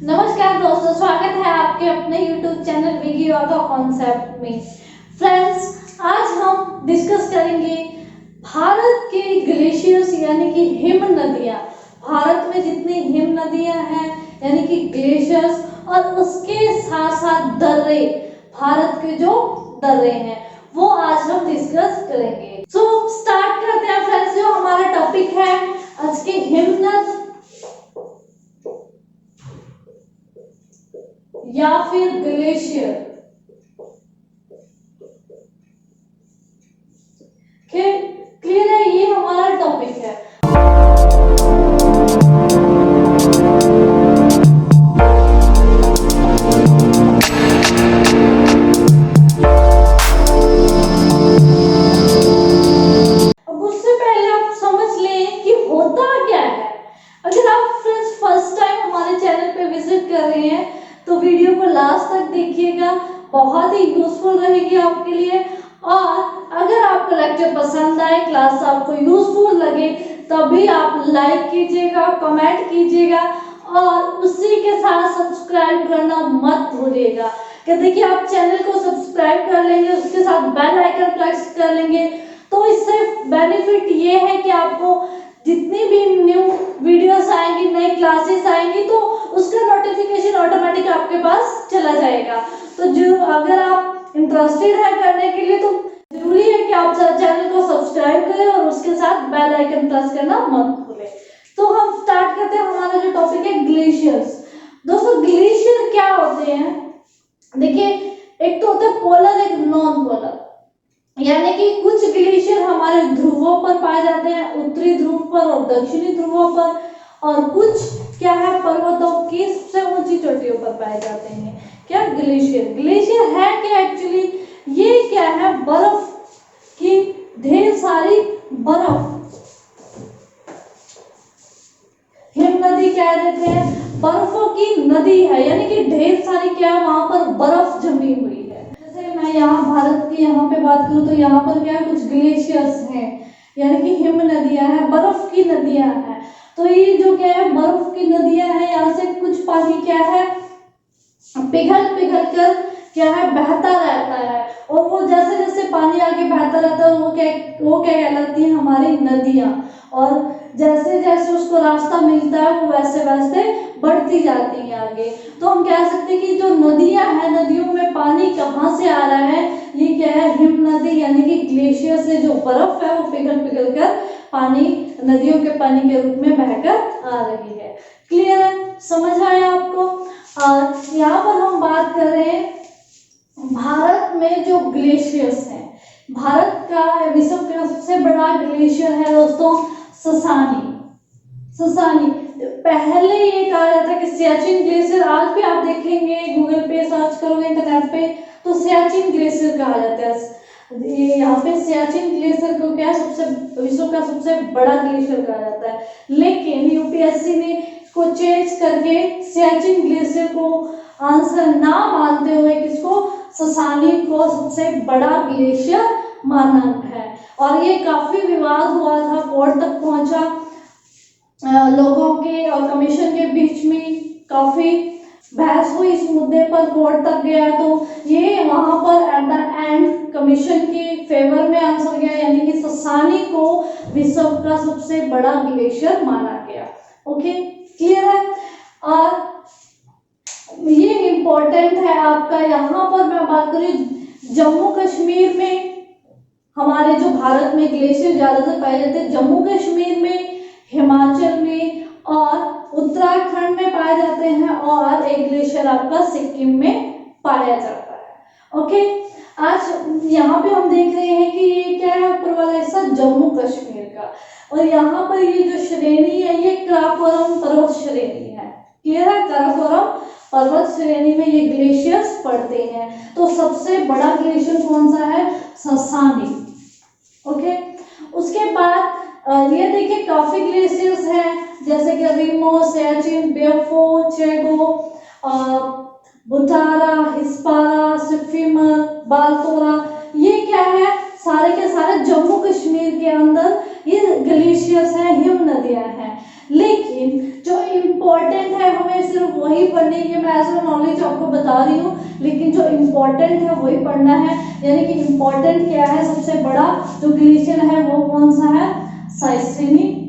नमस्कार दोस्तों, स्वागत है आपके अपने YouTube चैनल विगी योगा कॉन्सेप्ट में। फ्रेंड्स, आज हम डिस्कस करेंगे भारत के ग्लेशियर्स यानी कि हिम नदियाँ। भारत में जितनी हिम नदियाँ हैं यानी कि ग्लेशियर्स और उसके साथ साथ दर्रे, भारत के जो दर्रे हैं वो आज हम डिस्कस करेंगे। सो स्टार्ट करते हैं फ्रेंड्स। जो हमारा टॉपिक है आज के हिमनद या फिर ग्लेशियर। क्लियर है, ये हमारा टॉपिक है। अब उससे पहले आप समझ लें कि होता क्या है। अगर आप फ्रेंड्स फर्स्ट टाइम हमारे चैनल पे विजिट कर रहे हैं तो वीडियो को लास्ट तक देखिएगा, बहुत ही यूजफुल रहेगी आपके लिए। और अगर आपको लेक्चर पसंद आए, क्लास आपको यूजफुल लगे, तभी आप लाइक कीजिएगा, कमेंट कीजिएगा और उसी के साथ सब्सक्राइब करना मत भूलिएगा। कि देखिए, आप चैनल को सब्सक्राइब कर लेंगे, उसके साथ बेल आइकन प्रेस कर लेंगे तो इससे बेनिफिट ये है कि आपको जितनी भी न्यू वीडियोस आएंगी, नई क्लासेस आएंगी तो उसका नोटिफिकेशन ऑटोमेटिक आपके पास चला जाएगा। तो जो अगर आप इंटरेस्टेड है करने के लिए तो जरूरी है कि आप चैनल को सब्सक्राइब करें और उसके साथ बेल आइकन प्रेस करना मत भूलें। तो हम स्टार्ट करते हैं। हमारा जो टॉपिक है ग्लेशियर्स। दोस्तों, ग्लेशियर क्या होते हैं? देखिए, एक तो होता है पोलर, एक नॉन पोलर। यानी कि कुछ ग्लेशियर हमारे ध्रुवों पर पाए जाते हैं, उत्तरी ध्रुव पर और दक्षिणी ध्रुवों पर, और कुछ क्या है पर्वतों की सबसे ऊंची चोटियों पर पाए जाते हैं। क्या ग्लेशियर? ग्लेशियर है क्या एक्चुअली? ये क्या है? बर्फ की ढेर सारी बर्फ। हिम नदी कह देते हैं, बर्फों की नदी है, यानी कि ढेर सारी क्या है वहां पर बर्फ जमी हुई है। जैसे मैं यहाँ भारत की यहाँ पे बात करूँ तो यहाँ पर क्या है, कुछ ग्लेशियर्स हैं यानी कि हिम नदियां हैं, बर्फ की नदियां हैं। तो ये जो क्या है बर्फ की नदियां हैं, यहाँ से कुछ पानी क्या है पिघल पिघल कर क्या है बहता रहता है, और वो जैसे जैसे पानी आगे बहता रहता है वो क्या कहलाती है हमारी नदियां। और जैसे जैसे उसको रास्ता मिलता है वो वैसे वैसे बढ़ती जाती है आगे। तो हम कह सकते हैं कि जो नदियां हैं, नदियों में पानी कहाँ से आ रहा है? ये क्या है? हिम नदी यानी कि ग्लेशियर से जो बर्फ है वो पिघल पिघल कर पानी नदियों के पानी के रूप में बहकर आ रही है। क्लियर है? समझ आया आपको? और यहाँ पर हम बात कर रहे हैं भारत में जो ग्लेशियर्स हैं। भारत का विश्व का सबसे बड़ा ग्लेशियर है दोस्तों ससानी। ससानी पहले ये कहा जाता है कि सियाचिन ग्लेशियर। आज भी आप देखेंगे गूगल पे सर्च करोगे इंटरनेट पे तो सियाचिन ग्लेशियर कहा जाता है। ये यहाँ पे सियाचिन ग्लेशियर को क्या सबसे विश्व का सबसे बड़ा ग्लेशियर कहा जाता है, लेकिन यूपीएससी ने इसको चेंज करके सियाचिन ग्लेशियर को आंसर ना मानते हुए किसको ससानी को सबसे बड़ा ग्लेशियर माना है। और ये काफी विवाद हुआ था, कोर्ट तक पहुंचा, लोगों के और कमीशन के बीच में काफी बहस हुई इस मुद्दे पर, कोर्ट तक गया तो ये वहां पर एट द एंड कमीशन के फेवर में आंसर गया, यानी कि ससानी को विश्व का सबसे बड़ा ग्लेशियर माना गया। ओके, क्लियर है? और ये इम्पोर्टेंट है आपका। यहाँ पर मैं बात करूँ जम्मू कश्मीर में, हमारे जो भारत में ग्लेशियर ज्यादातर पाए जाते हैं जम्मू कश्मीर में, हिमाचल में और उत्तराखंड में पाए जाते हैं, और एक ग्लेशियर आपका सिक्किम में पाया जाता है। ओके, आज यहाँ पे हम देख रहे हैं कि ये क्या है ऊपर वाला हिस्सा जम्मू कश्मीर का, और यहाँ पर ये जो श्रेणी है ये काराकोरम पर्वत श्रेणी है। क्लियर है? काराकोरम पर्वत श्रेणी में ये ग्लेशियर्स पड़ते हैं। तो सबसे बड़ा ग्लेशियर कौन सा है? ससानी। ओके, उसके बाद ये देखिए काफी ग्लेशियर्स हैं जैसे कि रिमो, सियाचिन, बेफो, चेगो, बुटारा, हिस्पारा, सिफिमर, बालतोरा, ये क्या है सारे के सारे जम्मू कश्मीर के अंदर ये ग्लेशियर्स हैं, हिम नदियां हैं। लेकिन जो इम्पोर्टेंट है हमें सिर्फ वही वही पढ़नी है, मैं एज नॉलेज आपको बता रही हूँ, लेकिन जो इम्पोर्टेंट है वही पढ़ना है। यानी कि इम्पोर्टेंट क्या है, सबसे बड़ा जो ग्लेशियर है वो कौन सा है, साइसिनी।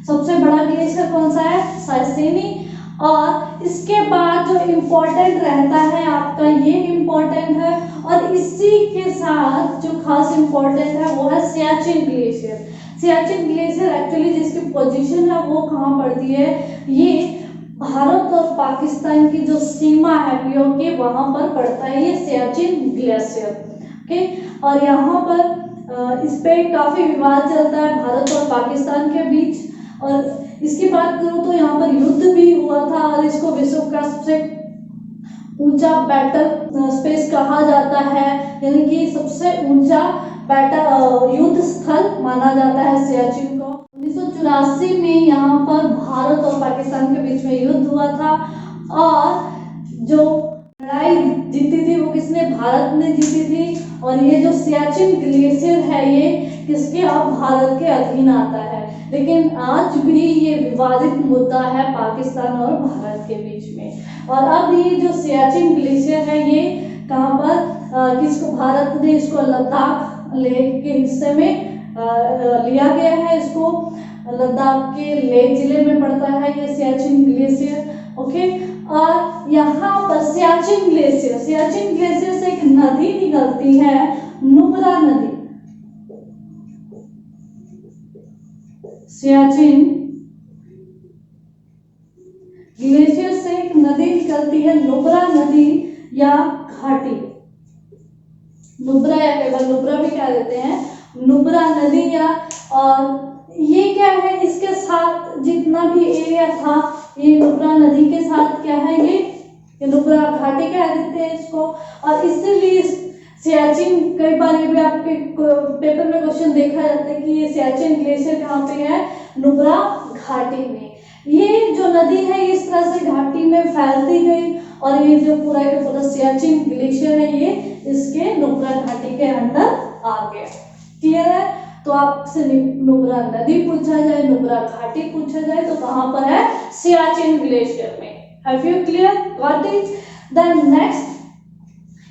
सबसे बड़ा ग्लेशियर कौन सा है, साइसिनी। और इसके बाद जो इम्पोर्टेंट रहता है आपका ये इम्पोर्टेंट है, और इसी के साथ जो खास इम्पोर्टेंट है वो है Siachen glacier. Siachen glacier actually जिसकी पोजीशन है वो कहाँ पड़ती है, ये भारत और पाकिस्तान की जो सीमा है पीओके वहां पर पड़ता है ये सियाचिन ग्लेशियर। ओके, और यहाँ पर इस पे काफी विवाद चलता है भारत और पाकिस्तान के बीच। और इसकी बात करूं तो यहाँ पर युद्ध भी हुआ था, और इसको विश्व का सबसे ऊंचा बैटल स्पेस कहा जाता है, यानी कि सबसे ऊंचा बैटल युद्ध स्थल माना जाता है सियाचिन को। 1984 में यहाँ पर भारत और पाकिस्तान के बीच में युद्ध हुआ था, और जो लड़ाई जीती थी वो किसने, भारत ने जीती थी। और ये जो सियाचिन ग्लेशियर है ये किसके, अब भारत के अधीन आता है, लेकिन आज भी ये विवादित मुद्दा है पाकिस्तान और भारत के बीच में। और अब ये जो सियाचिन ग्लेशियर है ये कहाँ पर किसको, भारत ने इसको लद्दाख लेह के हिस्से में लिया गया है, इसको लद्दाख के लेह जिले में पड़ता है ये सियाचिन ग्लेशियर। ओके, और यहाँ पर सियाचिन ग्लेशियर से एक नदी निकलती है, नुब्रा नदी। सियाचिन ग्लेशियर से एक नदी निकलती है, नुब्रा नदी या घाटी, नुब्रा या केवल नुब्रा भी कह देते हैं, नुब्रा नदी या। और ये क्या है, इसके साथ जितना भी एरिया था ये नुब्रा नदी के साथ क्या है, ये नुब्रा घाटी कह देते हैं इसको। और इसीलिए सियाचिन, कई बार ये भी आपके पेपर में क्वेश्चन देखा जाता है कि ये सियाचिन ग्लेशियर कहाँ पे है, नुब्रा घाटी में। ये जो नदी है इस तरह से घाटी में फैलती गई, और ये जो पूरा का पूरा सियाचिन ग्लेशियर है ये इसके नुब्रा घाटी के अंदर आ गया। क्लियर है? तो आपसे नुब्रा नदी पूछा जाए, नुब्रा घाटी पूछा जाए तो कहाँ पर है, सियाचिन ग्लेशियर में। Have you clear got it? Then next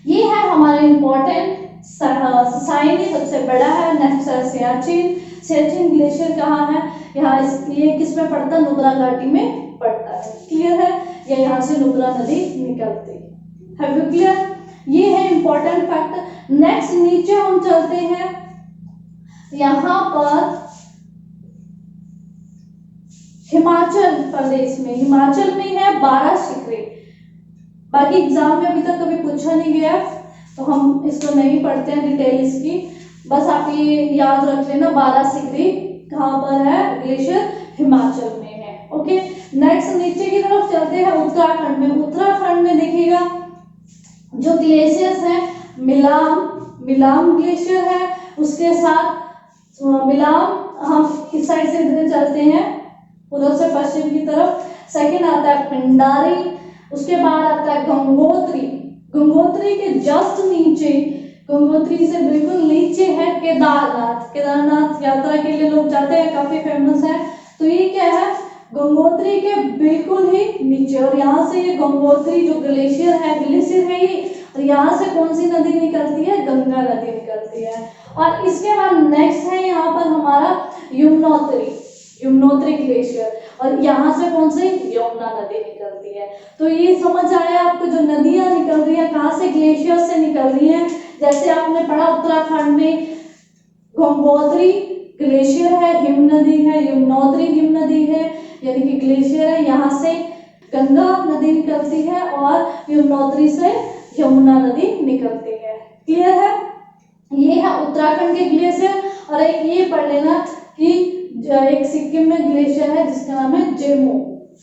ये है हमारे इंपॉर्टेंट साइनी, सबसे बड़ा है। नेक्स्ट है सियाचिन। सियाचिन ग्लेशियर कहाँ है, यहाँ ये किस में पड़ता है, नुब्रा घाटी में पड़ता है। क्लियर है? ये यहाँ से नुब्रा नदी निकलती है। Have you clear? ये है इंपॉर्टेंट फैक्ट। नेक्स्ट नीचे हम चलते हैं, यहाँ पर हिमाचल प्रदेश में, हिमाचल में है 12 शिखरे। बाकी एग्जाम में अभी तक कभी पूछा नहीं गया तो हम इसको नहीं पढ़ते हैं डिटेल इसकी, बस आप ये याद रख लेना 12 शिखरे कहाँ पर है, ग्लेशियर हिमाचल में है। ओके, नेक्स्ट नीचे की तरफ चलते हैं उत्तराखंड में। उत्तराखंड में देखिएगा जो ग्लेशियर्स है, मिलाम ग्लेशियर है, उसके साथ मिलाम, हम इस साइड से इधर चलते हैं पूर्व से पश्चिम की तरफ। सेकंड आता है पिंडारी, उसके बाद आता है गंगोत्री। गंगोत्री के जस्ट नीचे, गंगोत्री से बिल्कुल नीचे है केदारनाथ। केदारनाथ यात्रा के लिए लोग जाते हैं, काफी फेमस है। तो ये क्या है, गंगोत्री के बिल्कुल ही नीचे। और यहाँ से ये गंगोत्री जो ग्लेशियर है ये, और यहाँ से कौन सी नदी निकलती है, गंगा नदी निकलती है। और इसके बाद नेक्स्ट है यहाँ पर हमारा यमुनोत्री ग्लेशियर, और यहाँ से कौन सी, यमुना नदी निकलती है। तो ये समझ आया आपको, जो नदियां निकल रही है कहाँ से, ग्लेशियर से निकल रही है। जैसे आपने पढ़ा उत्तराखंड में गंगोत्री ग्लेशियर है, हिम नदी है, यमुनोत्री हिम नदी है, यानी कि ग्लेशियर है, यहाँ से गंगा नदी निकलती है और यमुनोत्री से यमुना नदी निकलती है। क्लियर है? ये है उत्तराखंड के ग्लेशियर। और एक ये पढ़ लेना कि एक सिक्किम में ग्लेशियर है जिसका नाम है जेमो।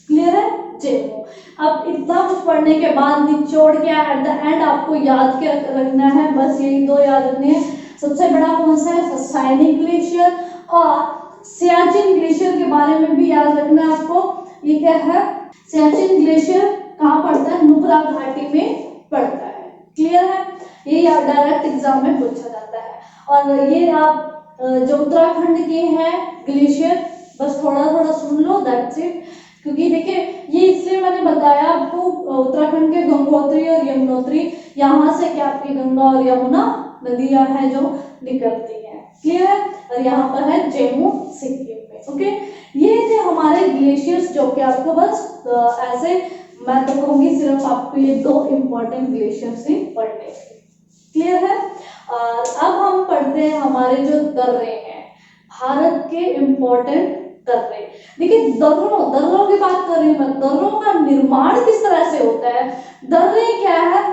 क्लियर है? जेमो। अब इतना कुछ पढ़ने के बाद निचोड़ के एट द एंड आपको याद क्या रखना है, बस यही दो याद रखने हैं। सबसे बड़ा कौन सा है, ससाइनी ग्लेशियर, और सियाचिन ग्लेशियर के बारे में भी याद रखना है आपको। ये क्या है, सियाचिन ग्लेशियर कहाँ पड़ता है, नुब्रा घाटी में पड़ता है। क्लियर है? ये डायरेक्ट एग्जाम में पूछा जाता है। और ये आप जो उत्तराखंड के हैं ग्लेशियर, बस थोड़ा थोड़ा सुन लो, दैट्स इट। क्योंकि देखिए ये इसलिए मैंने बताया आपको, उत्तराखंड के गंगोत्री और यमुनोत्री, यहाँ से क्या आपकी गंगा और यमुना नदियां हैं जो निकलती हैं, क्लियर है। और यहाँ पर है जम्मू सिक्किम में, ओके। ये थे हमारे ग्लेशियर्स जो कि आपको बस ऐसे, मैं तो कहूँगी सिर्फ आपको ये 2 इंपॉर्टेंट ग्लेशियर्स ही पढ़ने हैं, क्लियर है। और अब हम पढ़ते हैं हमारे जो दर्रे हैं, भारत के इंपॉर्टेंट दर्रे। देखिए दर्रों की बात कर रही हूँ मैं, दर्रों का निर्माण किस तरह से होता है। दर्रे क्या है,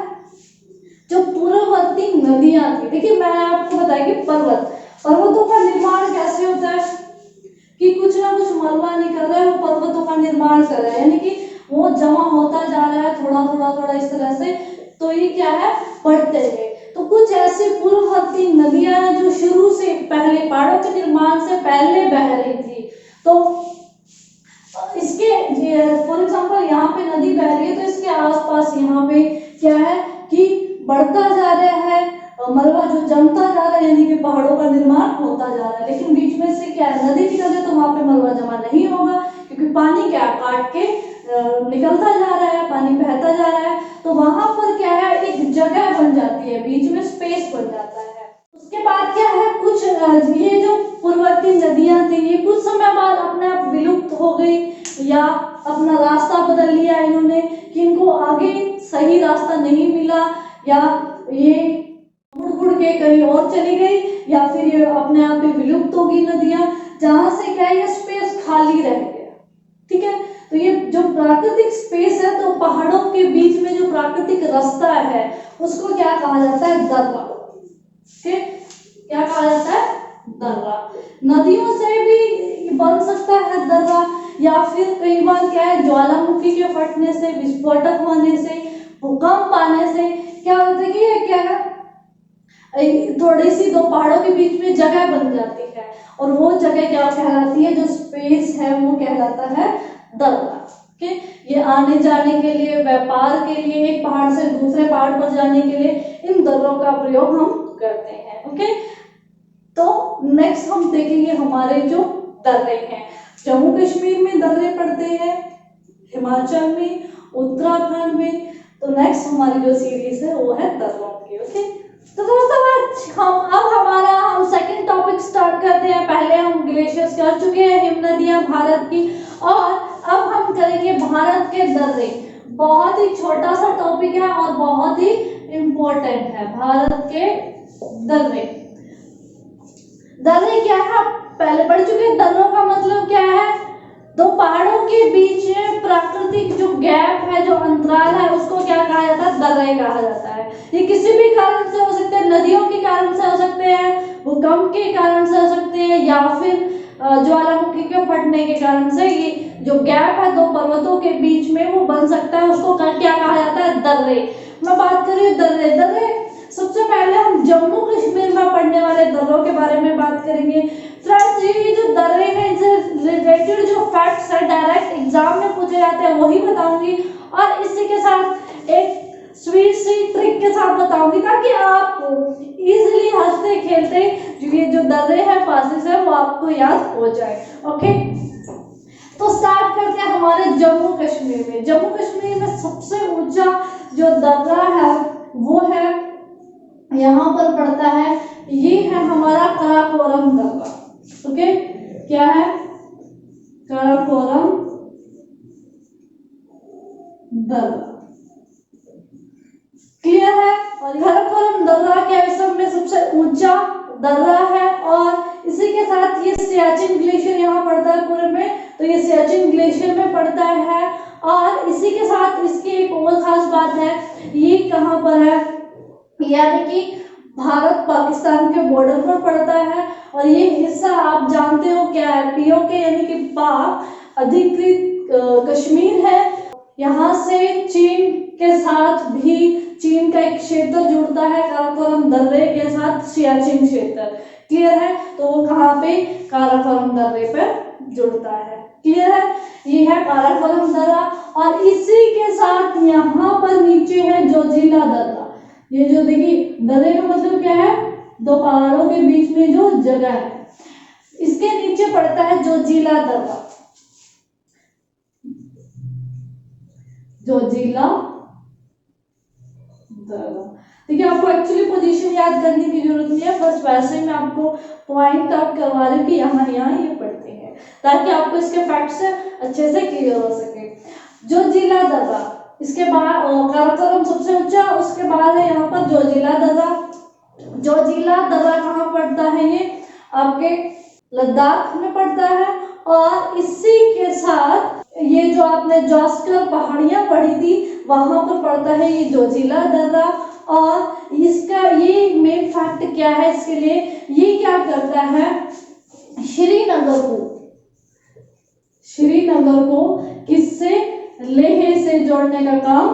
जो पूर्ववर्ती नदियां थी। देखिए मैं आपको बताया कि पर्वतों का निर्माण कैसे होता है कि कुछ ना कुछ मलबा निकल रहा है, वो पर्वतों का निर्माण कर रहा है, यानी कि वो जमा होता जा रहा है थोड़ा इस तरह से, तो ये क्या है, बढ़ते गए। तो कुछ ऐसी पूर्ववर्ती नदियां हैं जो शुरू से पहले पहाड़ों के निर्माण से पहले बह रही थी। तो इसके फॉर एग्जांपल यहाँ पे नदी बह रही है, तो इसके आसपास यहाँ पे क्या है कि बढ़ता जा रहा है मलबा, जो जमता जा रहा है, यानी कि पहाड़ों का निर्माण होता जा रहा है। लेकिन बीच में से क्या नदी निकल जाए तो वहां पे मलबा जमा नहीं होगा, क्योंकि पानी क्या काट के निकलता जा रहा है, पानी बहता जा रहा है। तो वहां पर क्या है, एक जगह बन जाती है, बीच में स्पेस बन जाता है। उसके बाद क्या है, कुछ ये जो पूर्ववर्ती नदियां थी, ये कुछ समय बाद अपने आप विलुप्त हो गई या अपना रास्ता बदल लिया इन्होंने, कि इनको आगे सही रास्ता नहीं मिला, या ये मुड़ के कहीं और चली गई, या फिर ये अपने आप ही विलुप्त हो गई नदियां, जहां से क्या है, ये स्पेस खाली रह गया, ठीक है। तो ये जो प्राकृतिक स्पेस है, तो पहाड़ों के बीच में जो प्राकृतिक रास्ता है उसको क्या कहा जाता है, दर्रा, ठीक, क्या कहा जाता है, दर्रा। नदियों से भी बन सकता है दर्रा, या फिर कई बार क्या है, ज्वालामुखी के फटने से, विस्फोटक होने से, भूकंप आने से क्या होता है कि ये क्या है, थोड़ी सी 2 पहाड़ों के बीच में जगह बन जाती है, और वो जगह क्या कहलाती है, जो स्पेस है वो कहलाता है दर्रा, ओके। ये आने जाने के लिए, व्यापार के लिए, एक पहाड़ से दूसरे पहाड़ पर जाने के लिए इन दर्रों का प्रयोग हम करते हैं, ओके। तो नेक्स्ट हम देखेंगे हमारे जो दर्रे हैं, जम्मू कश्मीर में दर्रे पड़ते हैं, हिमाचल में, उत्तराखंड में। तो नेक्स्ट हमारी जो सीरीज है वो है दर्रों की, ओके। तो दोस्तों हम सेकंड टॉपिक स्टार्ट करते हैं। पहले हम ग्लेशियर्स कर चुके हैं, हिमनदियां भारत की, और अब हम करेंगे भारत के दर्रे। बहुत ही छोटा सा टॉपिक है और बहुत ही इंपॉर्टेंट है, भारत के दर्रे। दर्रे क्या है, पहले पढ़ चुके हैं। दर्रों का मतलब क्या है, 2 पहाड़ों के बीच में प्राकृतिक जो गैप है, जो अंतराल है, उसको क्या कहा जाता है, दर्रे कहा जाता है। ये किसी भी कारण से हो सकते हैं, नदियों के कारण से हो सकते हैं, भूकंप के कारण से हो सकते हैं, या फिर ज्वालामुखी के फटने के कारण से। ये जो गैप है 2 पर्वतों के बीच में, वो बन सकता है, उसको क्या कहा जाता है, दर्रे। मैं बात कर रही हूँ दर्रे। सबसे पहले हम जम्मू कश्मीर में पढ़ने वाले दर्रों के बारे में बात करेंगे। फ्रेंड्स, ये जो दर्रे हैं, इनसे रिलेटेड जो फैक्ट्स है डायरेक्ट एग्जाम में पूछे जाते हैं वही बताऊंगी, और इसी के साथ एक स्वीट सी ट्रिक के साथ बताऊंगी, ताकि आप इजीली हंसते खेलते ये जो दर्रे हैं, पासेस है, वो आपको याद हो जाए, ओके। तो स्टार्ट करते हैं हमारे जम्मू कश्मीर में। जम्मू कश्मीर में सबसे ऊंचा जो दर्रा है वो है, यहाँ पर पड़ता है, ये है हमारा काराकोरम दर्रा, ओके। क्या है, काराकोरम दर्रा, क्लियर है। और काराकोरम दर्रा क्या विश्व में सबसे ऊंचा दर्रा है, और इसी के साथ ये सियाचिन ग्लेशियर यहाँ पड़ता है पूरे में, तो ये सियाचिन ग्लेशियर में पड़ता है। और इसी के साथ इसकी एक और खास बात है, ये कहाँ पर है, यानी कि भारत पाकिस्तान के बॉर्डर पर पड़ता है। और ये हिस्सा आप जानते हो क्या है, पीओके यानी कि पाक अधिकृत कश्मीर है। यहाँ से चीन के साथ भी, चीन का एक क्षेत्र जुड़ता है काराकोरम दर्रे के साथ, सियाचिन क्षेत्र, क्लियर है। तो वो कहाँ पे, काराकोरम दर्रे पर जुड़ता है, क्लियर है। ये है काराकोरम दर्रा, और इसी के साथ यहाँ पर नीचे है जोजिला दर्रा। ये जो देखिए दर्रे का मतलब क्या है, 2 पहाड़ों के बीच में जो जगह है, इसके नीचे पड़ता है जोजिला दर्रा। जोजिला दर्रा, ठीक है। आपको एक्चुअली पोजीशन याद करने की जरूरत नहीं है, बस वैसे ही मैं आपको पॉइंट आउट करवा रही हूँ कि यहाँ यहाँ ये पढ़ते हैं, ताकि आपको इसके फैक्ट्स अच्छे से क्लियर हो सके। जोजिला दर्रा, इसके बाद काराकोरम सबसे ऊंचा, उसके बाद है यहाँ पर जोजिला दर्रा। जोजिला दर्रा कहाँ पड़ता है? ये आपके लद्दाख में पड़ता है। और इसी के साथ ये जो आपने जॉस्कर पहाड़ियां पढ़ी थी वहां पर पड़ता है ये जोजिला दर्रा। और इसका ये मेन फैक्ट क्या है इसके लिए, ये क्या करता है, श्रीनगर को किससे? लेह से जोड़ने का काम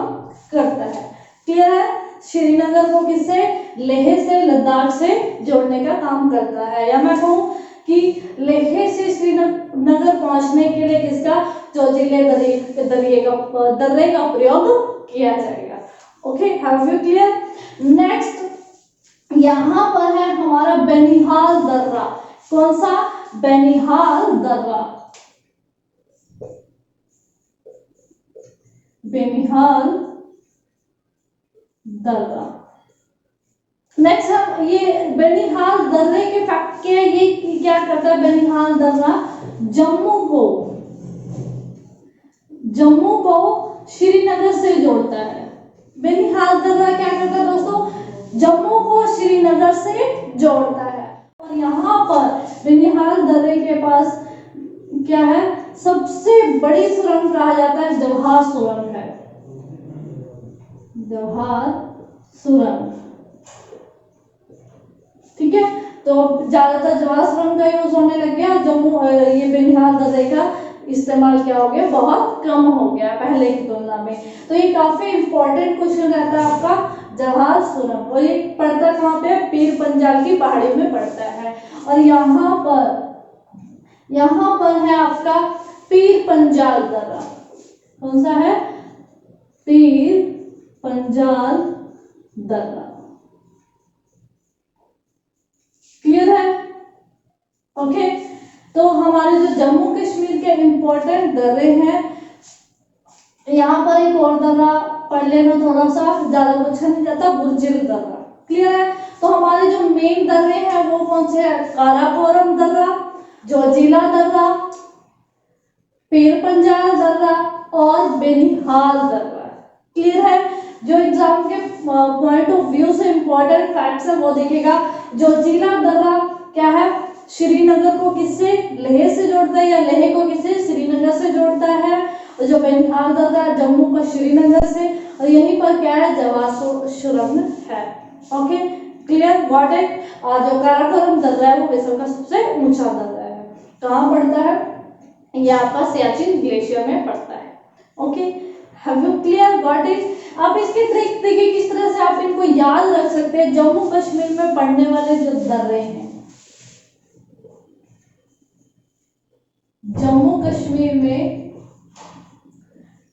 करता है। क्लियर है? श्रीनगर को किससे? लेह से, लद्दाख से जोड़ने का काम करता है। या मैं कहूँ कि लेह से श्रीनगर पहुंचने के लिए किसका? जोजिला दर्रे का प्रयोग किया जाएगा। Okay, have you clear? Next यहाँ पर है हमारा बेनिहाल दर्रा। कौन सा? बेनिहाल दर्रा। बेनिहाल दर्रा। नेक्स्ट हम ये बेनिहाल दर्रे के फैक्ट के, ये क्या करता है बेनिहाल दर्रा? जम्मू को श्रीनगर से जोड़ता है। बेनिहाल दर्रा क्या करता है दोस्तों? जम्मू को श्रीनगर से जोड़ता है। और यहाँ पर बेनिहाल दर्रे के पास क्या है? सबसे बड़ी सुरंग कहा जाता है जवाहर सुरंग है। जवाहर सुरंग, ठीक है। तो ज्यादातर जवाहर सुरंग का यूज होने लग गया, जम्मू ये बेनिहाल दर्रे का इस्तेमाल क्या हो गया? बहुत कम हो गया पहले की तुलना में। तो ये काफी इंपॉर्टेंट क्वेश्चन रहता है आपका जवाहर सुरंग। और ये पड़ता कहाँ पे? पीर पंजाल की पहाड़ियों में पड़ता है। और यहाँ पर है आपका पीर पंजाल दर्रा। कौन सा है? पीर पंजाल दर्रा। क्लियर है? ओके, तो हमारे जो जम्मू कश्मीर के इंपॉर्टेंट दर्रे हैं, यहाँ पर एक और दर्रा पढ़ लेना, थोड़ा सा ज्यादा पूछा नहीं जाता, बुर्जिल दर्रा। क्लियर है? तो हमारे जो मेन दर्रे हैं वो कौन से हैं? काराकोरम दर्रा, जोजिला दर्रा, पीर पंजाल दर्रा और बेनिहाल दर्रा। क्लियर है? जो एग्जाम के पॉइंट ऑफ व्यू से इंपॉर्टेंट फैक्ट्स है वो देखेगा। जोजिला दर्रा क्या है? श्रीनगर को किससे? लेह से जोड़ता है, या लेह को किससे? श्रीनगर से जोड़ता है। और जो बेनिहाल दर्रा जम्मू को श्रीनगर से, और यहीं पर क्या है? जवाहर सुरंग है। Okay, clear, got it? और जो काराकोरम दर्रा है वो विश्व का सबसे ऊंचा दर्रा है। कहाँ पड़ता है? ये आपका सियाचिन ग्लेशियर में पड़ता है। Okay, have you clear, got it? आप इसके ट्रिक देखिए किस तरह से आप इनको याद रख सकते हैं। जम्मू कश्मीर में पड़ने वाले जो दर्रे हैं, जम्मू कश्मीर में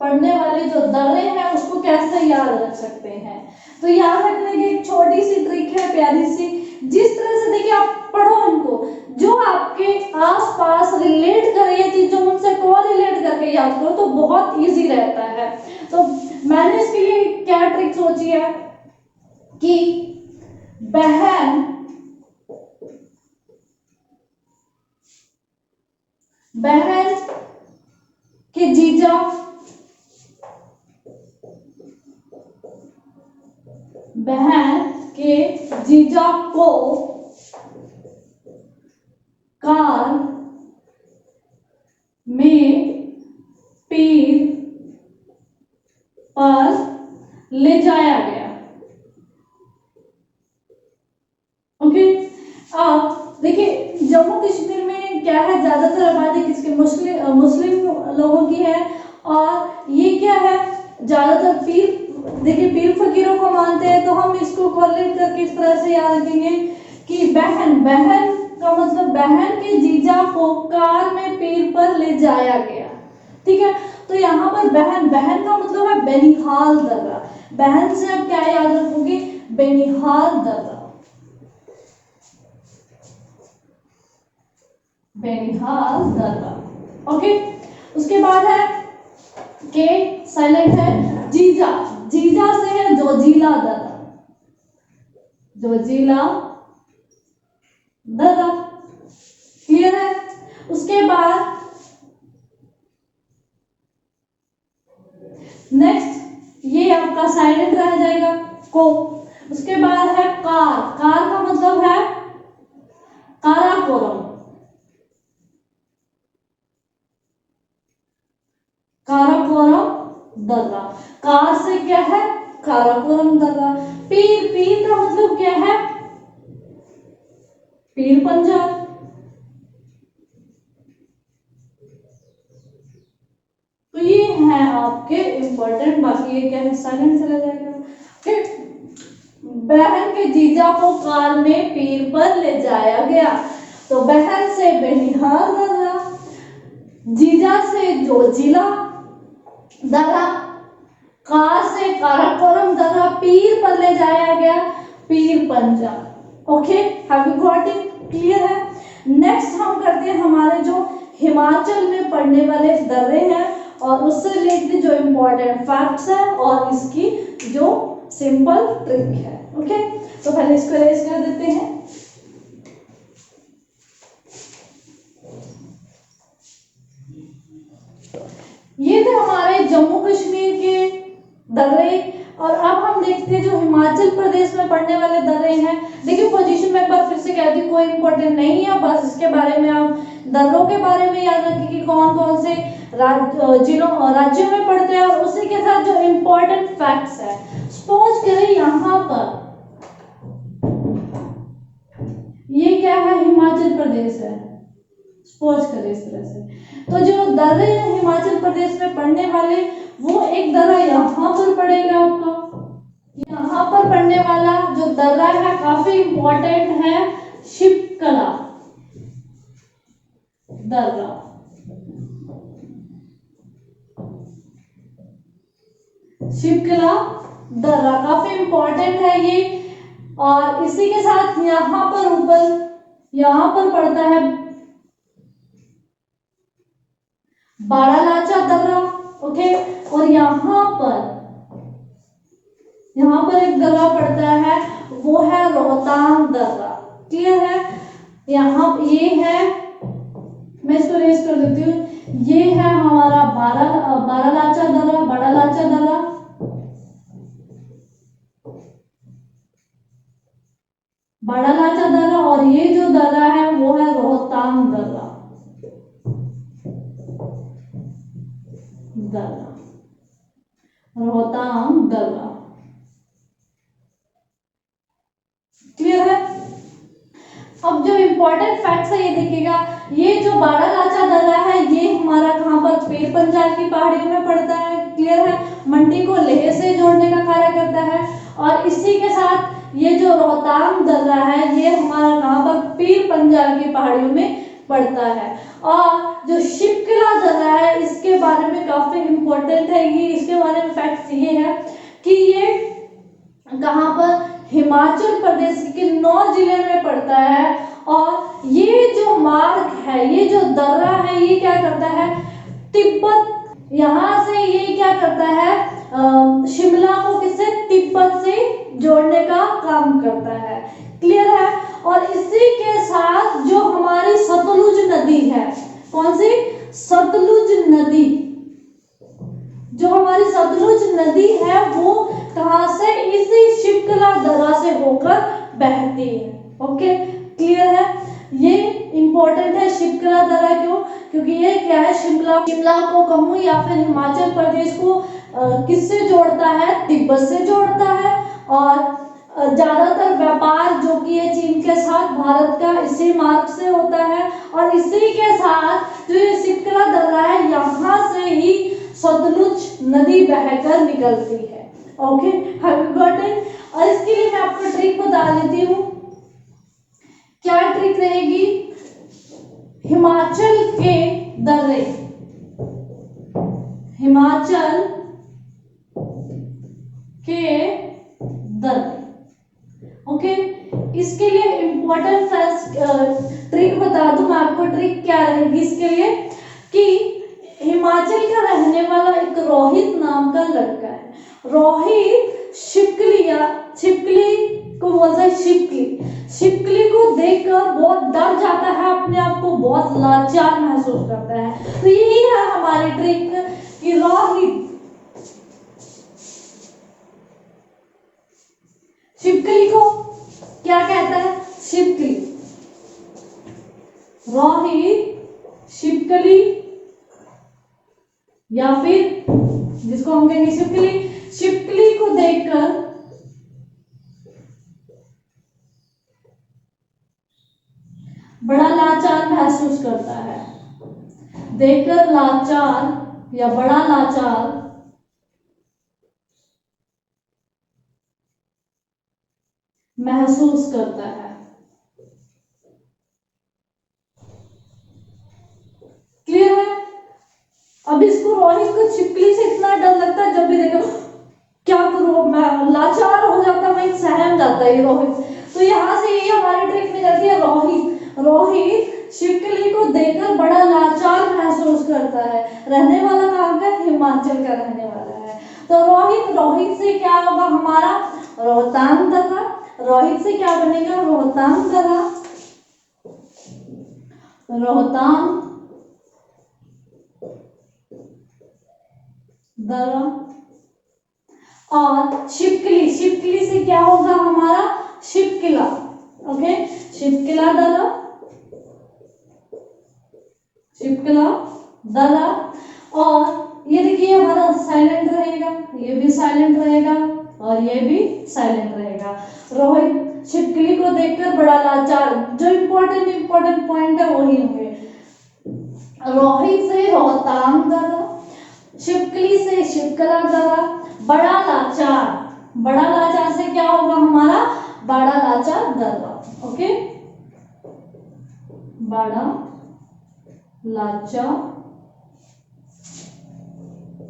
पढ़ने वाले जो दर्रे हैं उसको कैसे याद रख सकते हैं? तो याद रखने की एक छोटी सी ट्रिक है, प्यारी सी। जिस तरह से देखिए आप पढ़ो इनको, जो आपके आसपास रिलेट करे ये चीज, जो उनसे को रिलेट करके याद करो तो बहुत इजी रहता है। तो मैंने इसके लिए क्या ट्रिक सोची है कि बहन के जीजा, बहन के जीजा को कार में पीर पर ले जाया गया। ओके, अब देखिए जम्मू कश्मीर में क्या है? ज्यादातर आबादी किसके? मुस्लिम लोगों की है। और ये क्या है? ज्यादातर पीर, देखिए पीर फकीरों को मानते हैं। तो हम इसको कोरिलेट करके इस तरह से याद रखेंगे कि बहन का मतलब बहन के जीजा को कार में पीर पर ले जाया गया। ठीक है, तो यहाँ पर बहन का मतलब है बेनिहाल दर्रा। बहन से आप क्या याद रखोगे? बेनिहाल दर्रा। बेनिहाल दर्रा। ओके, उसके बाद है के साइलेंट है, जीजा, जीजा से है जोजिला दर्रा, जोजिला दर्रा। क्लियर है? उसके बाद नेक्स्ट ये आपका साइलेंट रह जाएगा को। उसके बाद है कार, कार का मतलब है काराकोरम, काराकोरम दर्रा। कार से क्या है? काराकोरम दर्रा। पीर, पीर का मतलब क्या है? पीर पंजाब। तो ये है आपके इंपॉर्टेंट, बाकी ये क्या है? साइलेंट चला जाएगा। फिर बहन के जीजा को कार में पीर पर ले जाया गया, तो बहन से बेनिहाल दर्रा, जीजा से जोजिला दर्रा, कार से काराकोरम दर्रा, पीर पर ले जाया गया पीर Punjab. Okay, have you got it? Clear है? नेक्स्ट हम करते हैं हमारे जो हिमाचल में पड़ने वाले दर्रे हैं और उससे रिलेटेड जो इम्पोर्टेंट फैक्ट्स है और इसकी जो सिंपल ट्रिक है। ओके, तो पहले इसको रेज कर देते हैं। ये थे हमारे जम्मू कश्मीर के दर्रे, और अब हम देखते हैं जो हिमाचल प्रदेश में पड़ने वाले दर्रे हैं। देखिए पोजीशन में एक बार फिर से कहती हूँ, कोई इंपॉर्टेंट नहीं है, बस इसके बारे में आप दर्रों के बारे में याद रखिए कि कौन कौन से राज्यों में पड़ते हैं, और उसी के साथ जो इम्पोर्टेंट फैक्ट्स है। सपोज करें यहाँ पर ये क्या है? हिमाचल प्रदेश है, सपोज करें इस तरह से। तो जो दर्रे हैं हिमाचल प्रदेश में पड़ने वाले, वो एक दर्रा यहाँ पर पड़ेगा आपका, यहाँ पर पड़ने वाला जो दर्रा है काफी इंपॉर्टेंट है, शिपकला दर्रा। शिपकला दर्रा काफी इंपॉर्टेंट है ये, और इसी के साथ यहाँ पर ऊपर यहाँ पर पड़ता है बारालाचा दर्रा। ओके, और यहाँ पर एक दर्रा पड़ता है, वो है रोहतांग दर्रा। क्लियर है? यहाँ ये है, मैं इसको रेज कर देती हूँ, ये है हमारा बारालाचा दर्रा, बारालाचा दर्रा, बारालाचा दर्रा, और ये जो दर्रा है वो है रोहतांग दर्रा, रोहतांग दर्रा। क्लियर है? अब जो इम्पोर्टेंट फैक्ट्स है ये देखिएगा, ये जो बारालाचा दर्रा है ये हमारा कहाँ पर? पीर पंजाब की पहाड़ियों में पड़ता है। क्लियर है? मंडी को लेह से जोड़ने का कार्य करता है, और इसी के साथ ये जो रोहतांग दर्रा है ये हमारा कहाँ पर? पीर पंजाब की पहाड़ियों में पड़ता है। और जो शिपकला दर्रा है इसके बारे में काफी इंपॉर्टेंट है, ये इसके बारे में फैक्ट्स ये है कि ये कहाँ पर? हिमाचल प्रदेश के किन्नौर जिले में पड़ता है, और ये जो मार्ग है, ये जो दर्रा है, ये क्या करता है? तिब्बत, यहाँ से ये क्या करता है? शिमला को किससे? तिब्बत से जोड़ने का काम करता है। क्लियर है? और इसी के साथ जो हमारी सतलुज नदी है, कौन सी? सतलुज नदी, जो हमारी सतलुज नदी है वो कहां से? इसी शिपकला दर्रा से होकर बहती है। ओके, क्लियर है? ये इंपॉर्टेंट है शिपकला दर्रा, क्यों? क्योंकि ये क्या है? शिमला को कहूँ या फिर हिमाचल प्रदेश को किससे जोड़ता है? तिब्बत से जोड़ता है, और ज्यादातर व्यापार जो कि है चीन के साथ भारत का इसी मार्ग से होता है, और इसी के साथ जो ये शिपकला दर्रा है यहाँ से ही सतलुज नदी बहकर निकलती है। Okay, have you got it? और इसके लिए मैं आपको ट्रिक बता देती हूँ। क्या ट्रिक रहेगी? हिमाचल के दर्रे, हिमाचल के दर्रे। ओके, इसके लिए इंपॉर्टेंट ट्रिक बता दूं मैं आपको ट्रिक क्या रहेगी इसके लिए, कि हिमाचल का रहने वाला एक रोहित नाम का लड़का है। रोहित छिपकली को बोलता है छिपकली को देखकर बहुत डर जाता है, अपने आप को बहुत लाचार महसूस करता है। तो यही है हमारी ट्रिक कि रोहित छिपकली को क्या कहता है, छिपकली। रोहित छिपकली या फिर जिसको हम कहेंगे छिपकली को देखकर बड़ा लाचार महसूस करता है। देखकर लाचार या बड़ा लाचार महसूस करता है। क्लियर है? अब इसको रोहित को छिपकली से इतना डर लगता है, जब भी देखो क्या करूं मैं, लाचार हो जाता है, वही सहम जाता है रोहित। तो यहाँ से ये हमारी ट्रिक निकलती है, रोहित छिपकली को देखकर बड़ा लाचार महसूस करता है। रहने वाला कहाँ का, हिमाचल का रहने वाला है। तो रोहित से क्या होगा हमारा, रोहतांग दर्रा। रोहित से क्या बनेगा, रोहतांग दर्रा। रोहतांग दर्रा। और छिपकली से क्या होगा हमारा, छिपकिला। ओके, छिपकिला दर्रा, छिपकिला दर्रा। और ये देखिए हमारा साइलेंट रहेगा, ये भी साइलेंट रहेगा और ये भी साइलेंट रहेगा। रोहित छिपकली को देखकर बड़ा लाचार, जो इम्पोर्टेंट पॉइंट है वही होंगे। रोहित से रोहतांग दर्रा, छिपकली से छिपकिला दर्रा, बड़ा लाचार से क्या होगा हमारा, बड़ा लाचार दर्रा। ओके, बड़ा लाचार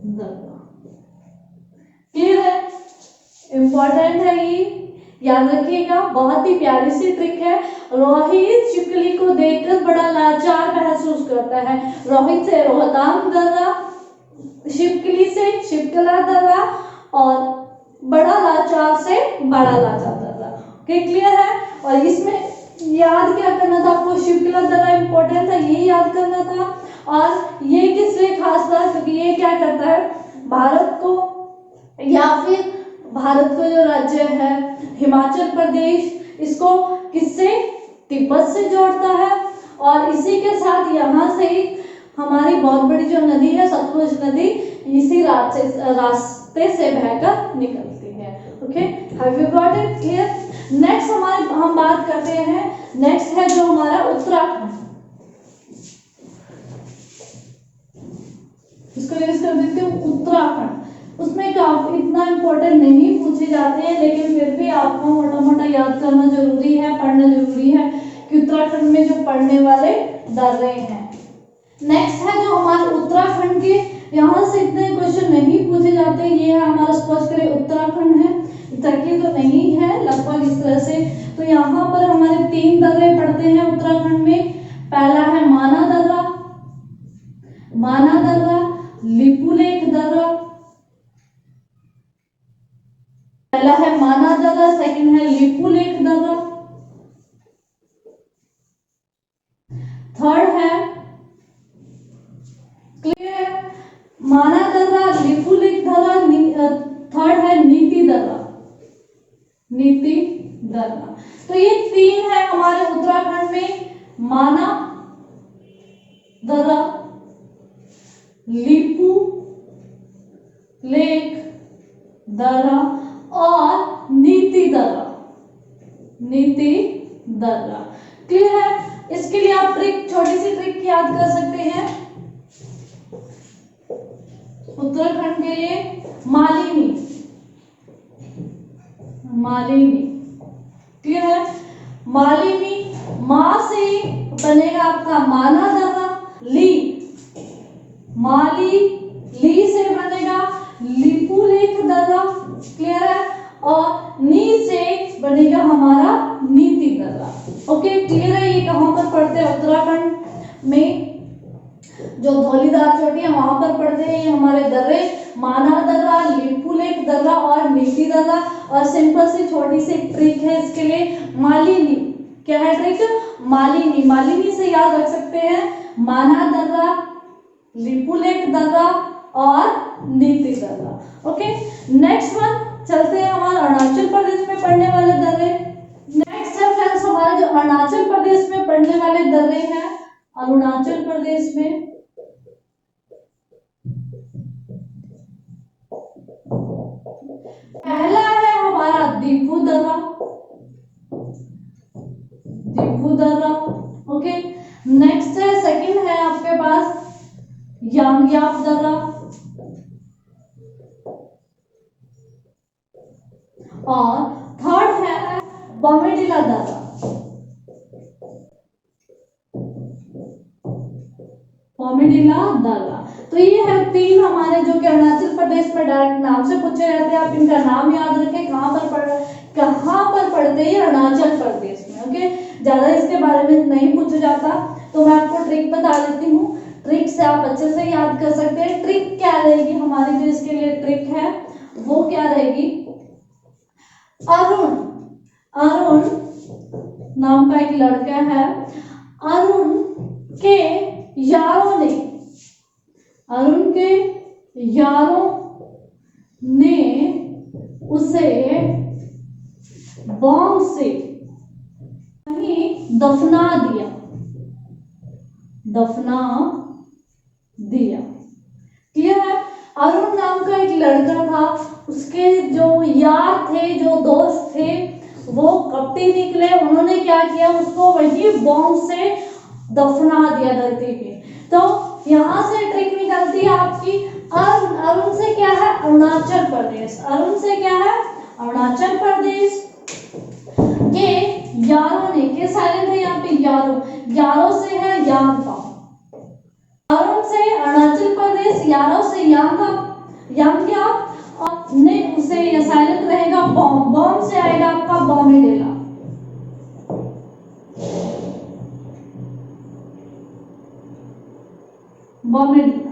दर्रा। क्लियर है? इंपॉर्टेंट है ये, याद रखिएगा। बहुत ही प्यारी सी ट्रिक है। रोहित छिपकली को देखकर बड़ा लाचार महसूस करता है। रोहित से रोहतांग दर्रा, छिपकली से छिपकिला दर्रा और बड़ा लाचार से बड़ा लाचार दर्रा। ओके, क्लियर है? और इसमें याद क्या करना था आपको, छिपकिला दर्रा इंपॉर्टेंट था, ये याद करना था। और ये किस लिए खास था, क्योंकि ये क्या करता है, भारत को या फिर भारत का जो राज्य है हिमाचल प्रदेश, इसको किससे, तिब्बत से जोड़ता है। और इसी के साथ यहाँ से हमारी बहुत बड़ी जो नदी है सतलुज नदी, इसी रास्ते से बहकर निकलती है। Okay, have you got it clear? Next हम बात करते हैं, नेक्स्ट है जो हमारा उत्तराखंड। इसको यूज कर देते हैं उत्तराखंड। उसमें काफी इतना इंपॉर्टेंट नहीं पूछे जाते हैं, लेकिन फिर भी आपको मोटा मोटा याद करना जरूरी है, पढ़ना जरूरी है कि उत्तराखंड में जो पढ़ने वाले दर्रे हैं। नेक्स्ट है जो हमारे उत्तराखंड के, यहाँ से इतने क्वेश्चन नहीं पूछे जाते। ये है हमारा, सपोज करें उत्तराखंड है, टर्की तो नहीं है लगभग इस तरह से। तो यहाँ पर हमारे 3 दर्रे पड़ते हैं उत्तराखंड में। पहला है माना दर्रा, लिपुलेख दर्रा। पहला है माना दर्रा, सेकंड है लिपुलेख दर्रा, थर्ड है, क्लियर, माना दर्रा, लिपुलेख दर्रा, थर्ड है नीति दर्रा। तो ये 3 है हमारे उत्तराखंड में, माना दर्रा, लिपु लेख दर्रा और नीति दर्रा। क्लियर है? इसके लिए आप छोटी सी ट्रिक याद कर सकते हैं उत्तराखंड के लिए। मालिनी, क्लियर है? मालिनी, मां से बनेगा आपका माना दर्रा, ली से बनेगा लिपुलेख दर्रा, क्लियर है? और नी से बनेगा हमारा नीति दर्रा। ओके, क्लियर है? ये कहां पर पढ़ते हैं, उत्तराखंड धौलीधार चोटियां वहां पर पड़ते हैं ये हमारे दर्रे, माना दर्रा, लिपुलेख दर्रा और नीति दर्रा। और सिंपल सी छोटी सी ट्रिक है इसके लिए, मालिनी। क्या है ट्रिक? मालिनी। मालिनी से याद रख सकते हैं माना दर्रा, लिपुलेख दर्रा और नीति दर्रा। ओके, नेक्स्ट वन चलते हैं हमारे अरुणाचल प्रदेश में पड़ने वाले दर्रे। नेक्स्ट है फ्रेंड्स हमारे जो अरुणाचल प्रदेश में पड़ने वाले दर्रे हैं, अरुणाचल प्रदेश में पहला है हमारा दीफू दर्रा, दीफू दर्रा। ओके, नेक्स्ट है सेकंड है आपके पास यांग्याप दर्रा और थर्ड है बॉमेडिला दर्रा। बॉमेडिला दर्रा। तो ये है तीन हमारे जो कि अरुणाचल प्रदेश में डायरेक्ट नाम से पूछे जाते हैं। आप इनका नाम याद रखें, कहाँ पर पड़ते हैं? अरुणाचल प्रदेश में। ओके, ज्यादा इसके बारे में नहीं पूछा जाता, तो मैं आपको ट्रिक बता देती हूँ। ट्रिक से आप अच्छे से याद कर सकते हैं। ट्रिक क्या रहेगी हमारी, जो इसके लिए ट्रिक है वो क्या रहेगी? अरुण, अरुण नाम का एक लड़का है, अरुण के यारों ने, अरुण के यारों ने उसे बॉम्ब से कहीं दफना दिया, दफना दिया। क्लियर है? अरुण नाम का एक लड़का था, उसके जो यार थे, जो दोस्त थे, वो कपटी निकले। उन्होंने क्या किया? उसको वही बॉम्ब से दफना दिया धरती पे। तो यहाँ से ट्रिक निकलती है आपकी, अरुण, अरुण से क्या है? अरुणाचल प्रदेश। अरुण से क्या है? अरुणाचल प्रदेश के यारों ने, के साइलेंट है यहाँ पे, यारों, यारों से है यांगपा। अरुण से अरुणाचल प्रदेश, यारों से यांग्या और ने उसे ये साइलेंट रहेगा बॉम्ब, बॉम्ब से आएगा आपका बॉमेडिला। बॉमेडिला।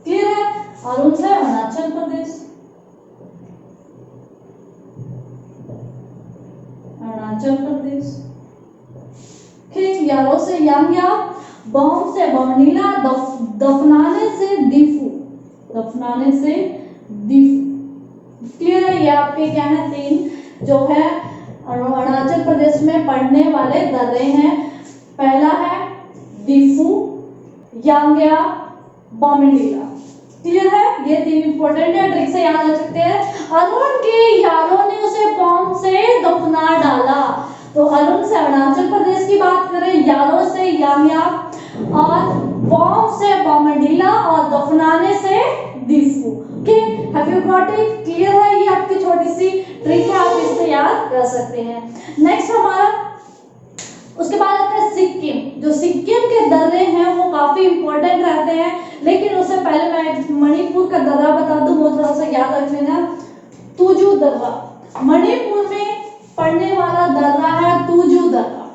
क्लियर है? अरुण से अरुणाचल प्रदेश, अरुणाचल प्रदेश। ठीक, यारों से यांग्या, बॉम्ब से बॉमेडिला, दफनाने से दीफू, दफनाने से दीफू। क्लियर है? ये आपके क्या है? तीन जो है अरुणाचल प्रदेश में पड़ने वाले दर्रे हैं। पहला है दीफू, यांग्या, बॉमेडिला। क्लियर है? ये तीन इंपॉर्टेंट है, ट्रिक से याद रख सकते हैं। अरुण के यारों ने उसे बॉम्ब से दफना डाला। तो अरुण से अरुणाचल प्रदेश की बात करें, यारों से यांग्या और बॉम्ब से बॉमेडिला और दफनाने से Diphu. Okay, have you got it? Clear है? ये आपकी छोटी सी ट्रिक है, आप इससे याद कर सकते हैं। नेक्स्ट हमारा, उसके बाद आता है सिक्किम। जो सिक्किम के दर्रे हैं वो काफी इंपॉर्टेंट रहते हैं, लेकिन उससे पहले मैं मणिपुर का दर्रा बता दूं, वो थोड़ा सा याद रख लेना। तुजू दर्रा मणिपुर में पड़ने वाला दर्रा है, तुजू दर्रा।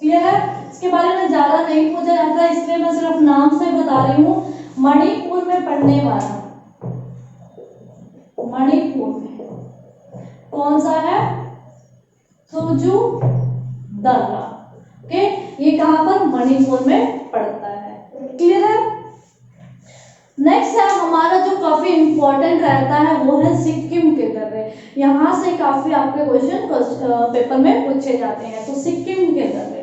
क्लियर है? इसके बारे में ज्यादा नहीं पूछा जाता, इसलिए मैं सिर्फ नाम से बता रही हूँ। मणिपुर में पड़ने वाला, मणिपुर में कौन सा है? तुजू दर्रा। ओके, ये कहां पर? मणिपुर में पड़ता है। क्लियर है? नेक्स्ट है हमारा जो काफी इंपॉर्टेंट रहता है वो है सिक्किम के दर्रे। यहाँ से काफी आपके क्वेश्चन पेपर में पूछे जाते हैं। तो सिक्किम के दर्रे,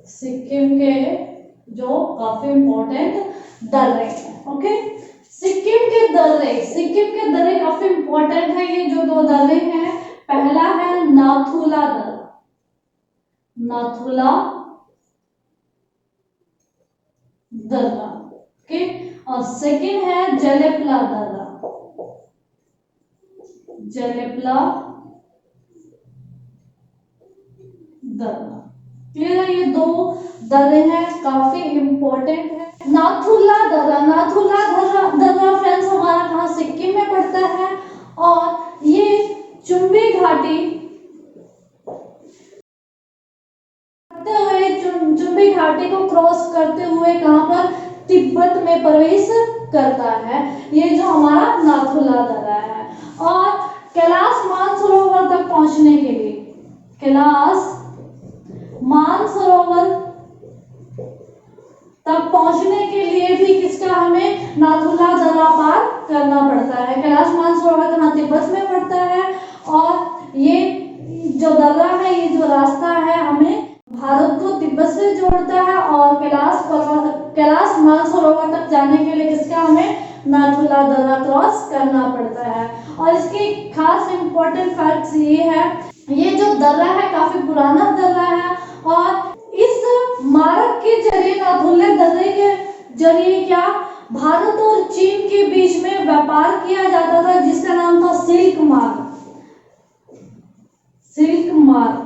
सिक्किम के जो काफी इंपॉर्टेंट दर्रे हैं। ओके, सिक्किम के दर्रे, सिक्किम के दर्रे काफी इंपॉर्टेंट है। ये जो दो दर्रे हैं, पहला है नाथुला दर्रा, नाथुला दर्रा। ओके, और सेकंड है जलेपला दर्रा, जलेपला दर्रा। क्लियर है? ये दो दर्रे हैं, काफी इंपॉर्टेंट है। नाथुला दर्रा। नाथुला दर्रा फ्रेंड्स हमारा कहाँ, सिक्किम में पड़ता है। और ये चुम्बी घाटी करते हुए, चुम्बी घाटी को क्रॉस करते हुए कहाँ पर, तिब्बत में प्रवेश करता है। ये जो हमारा नाथुला दर्रा है। और कैलाश मानसरोवर तक पहुंचने के लिए, कैलाश मानसरोवर तक पहुंचने के लिए भी किसका, हमें नाथुला दर्रा पार करना पड़ता है। कैलाश मानसरोवर कहाँ, तिब्बत में पड़ता है। और ये जो दर्रा है, ये जो रास्ता है, हमें भारत को तिब्बत से जोड़ता है। और कैलाश मानसरोवर तक जाने के लिए किसका, हमें नाथुला दर्रा क्रॉस करना पड़ता है। और इसके खास इंपॉर्टेंट फैक्ट्स ये है, ये जो दर्रा है काफी पुराना दर्रा है। और इस मार्ग के जरिए, नाथुला दर्रे के जरिए क्या, भारत और चीन के बीच में व्यापार किया जाता था, जिसका नाम था सिल्क मार्ग। सिल्क मार्ग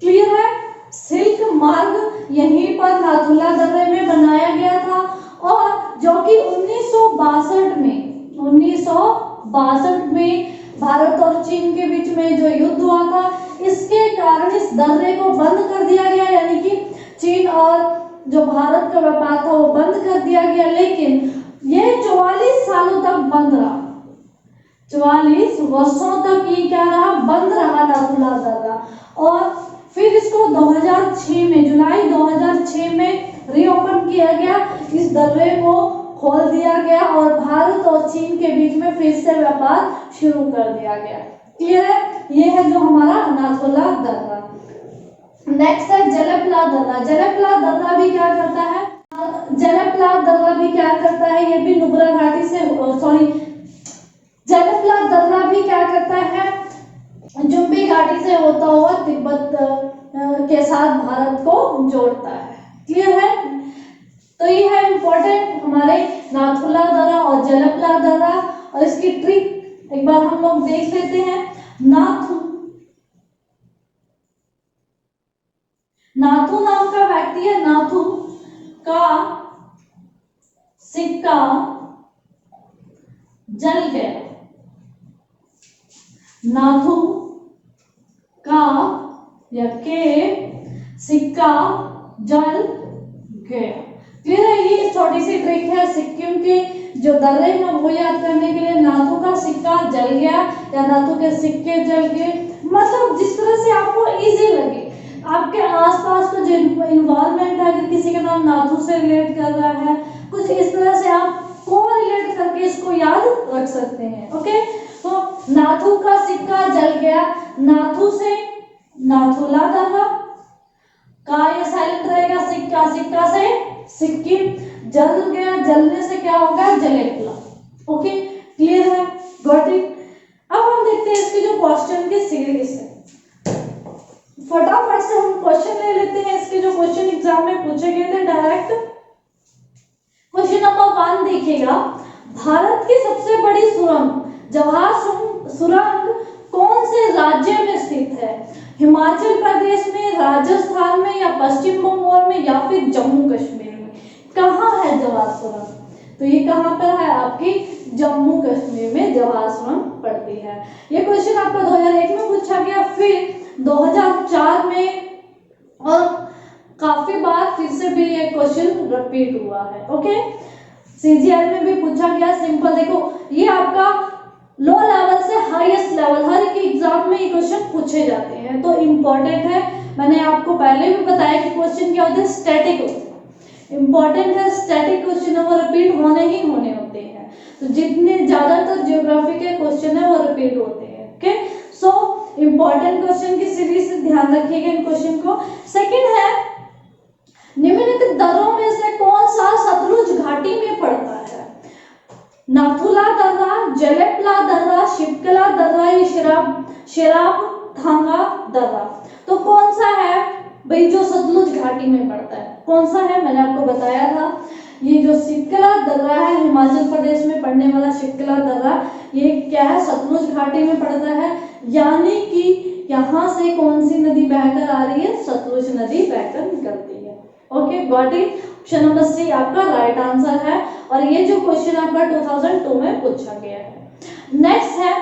क्लियर है। सिल्क मार्ग यहीं पर नाथुला दर्रे में बनाया गया था। और जो कि 1962 में भारत और चीन के बीच में जो युद्ध हुआ था, इसके कारण इस दर्रे को बंद कर दिया गया। यानी कि चीन और जो भारत का व्यापार था वो बंद कर दिया गया। लेकिन ये 44 सालों तक बंद रहा, 44 वर्षों तक ये क्या रहा, बंद रहा नाथुला दर्रा। और फिर इसको 2006 में, जुलाई 2006 में रीओपन किया गया। इस दर्रे को खोल दिया गया और भारत और चीन के बीच में फिर से व्यापार शुरू कर दिया गया। क्लियर है। ये है जो हमारा नाथुला दर्रा। नेक्स्ट है जलपला दर्रा। जलपला दर्रा भी क्या करता है, जलपला दर्रा भी क्या करता है, ये भी नुब्रा घाटी से, जलपला दर्रा भी क्या करता है, चुम्बी घाटी से होता हुआ तिब्बत के साथ भारत को जोड़ता है। क्लियर है। तो ये है इंपॉर्टेंट हमारे नाथुला दर्रा और जलपला दर्रा। और इसकी ट्रिक एक बार हम लोग देख लेते हैं। नाथू नाम का व्यक्ति है, नाथू का सिक्का जल गया। नाथू का या के सिक्का जल गया। क्लियर है। ये छोटी सी ट्रिक है सिक्किम के जो दर्रे हैं वो याद करने के लिए। नाथू का सिक्का जल गया या नाथू के सिक्के जल गए, मतलब जिस तरह से आपको इजी लगे, आपके आसपास का जो इन्वायरमेंट है, अगर किसी का नाम नाथू से रिलेट कर रहा है, कुछ इस तरह से आप को रिलेट करके इसको याद रख सकते हैं। ओके। तो नाथू का सिक्का जल गया, नाथू से नाथुला दर्रा, का ये साइलेंट रहेगा, सिक्का, सिक्का से सिक्किम, जल गया, जलने से क्या होगा, जलेपला। ओके। क्लियर है। Got it. अब हम देखते हैं इसके जो क्वेश्चन की सीरीज है। फटाफट से हम क्वेश्चन ले लेते हैं। इसके जो क्वेश्चन एग्जाम में पूछे गए थे डायरेक्ट। क्वेश्चन नंबर 1 देखिएगा, भारत की सबसे बड़ी सुरंग, जवाहर सुरंग कौन से राज्य में स्थित है? हिमाचल प्रदेश में, राजस्थान में, या पश्चिम बंगाल में, या फिर जम्मू कश्मीर में? कहाँ है जवाहर सुरंग? तो ये कहाँ पर है, आपकी जम्मू कश्मीर में जवाहर सुरंग पड़ती है। ये क्वेश्चन आपका 2001 में पूछा गया, फिर 2004 में, और काफी बार फिर से भी ये क्वेश्चन रिपीट हुआ है। ओके। सीजीएल में भी पूछा गया। सिंपल देखो, ये आपका लो लेवल से हाईएस्ट लेवल हर एक एग्जाम में ये क्वेश्चन पूछे जाते हैं, तो इम्पोर्टेंट है। मैंने आपको पहले भी बताया कि क्वेश्चन क्या होते हैं, स्टैटिक होते हैं। इम्पोर्टेंट है, स्टैटिक क्वेश्चन वो रिपीट होने ही होने होते हैं। तो जितने ज्यादातर ज्योग्राफी के क्वेश्चन है वो रिपीट होते हैं। ओके। सो इम्पोर्टेंट क्वेश्चन की सीरीज से ध्यान रखिएगा इन क्वेश्चन को। सेकंड है, निम्नलिखित दर्रों में से कौन सा सतलुज घाटी में पड़ता है? नाथुला दर्रा, जलेपला दर्रा, शिपकला दर्रा, या शेराबथांगा दर्रा? तो कौन सा है भाई जो सतलुज घाटी में पड़ता है? कौन सा है? मैंने आपको बताया था, ये जो शिपकला दर्रा है, हिमाचल प्रदेश में पड़ने वाला शिपकला दर्रा, ये क्या है, सतलुज घाटी में पड़ता है। यानी कि यहाँ से कौन सी नदी बहकर आ रही है? सतलुज नदी बहकर निकलती है। Okay, got it. Option number C आपका राइट आंसर है और ये जो क्वेश्चन आपका 2002 में पूछा गया है। नेक्स्ट है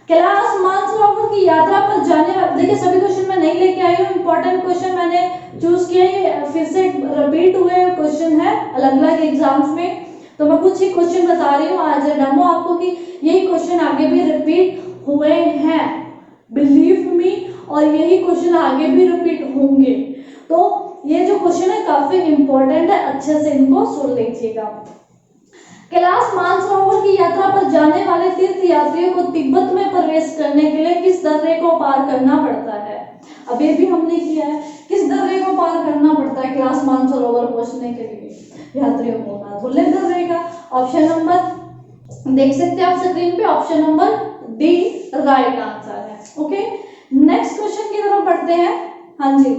कैलाश मानसरोवर की यात्रा पर जाने वाले, देखिए सभी क्वेश्चन मैं नहीं लेके आई हूँ, इंपॉर्टेंट क्वेश्चन मैंने चूज किया, ये फिर से रिपीट हुए क्वेश्चन है अलग अलग एग्जाम्स में, तो मैं कुछ ही क्वेश्चन बता रही हूँ आज डेमो आपको कि यही क्वेश्चन आगे भी रिपीट हुए हैं, बिलीव मी, और यही क्वेश्चन आगे भी रिपीट होंगे। तो ये जो क्वेश्चन है काफी इंपॉर्टेंट है, अच्छे से इनको सुन लीजिएगा। कैलाश मानसरोवर की यात्रा पर जाने वाले तीर्थ यात्रियों को तिब्बत में प्रवेश करने के लिए किस दर्रे को पार करना पड़ता है? अब ये भी हमने किया है, किस दर्रे को पार करना पड़ता है कैलाश मानसरोवर पहुंचने के लिए यात्रियों को? नाथुला दर्रे का। ऑप्शन नंबर देख सकते हैं आप स्क्रीन पे, option number D right answer है। ओके, नेक्स्ट क्वेश्चन की तरफ बढ़ते हैं। हाँ जी,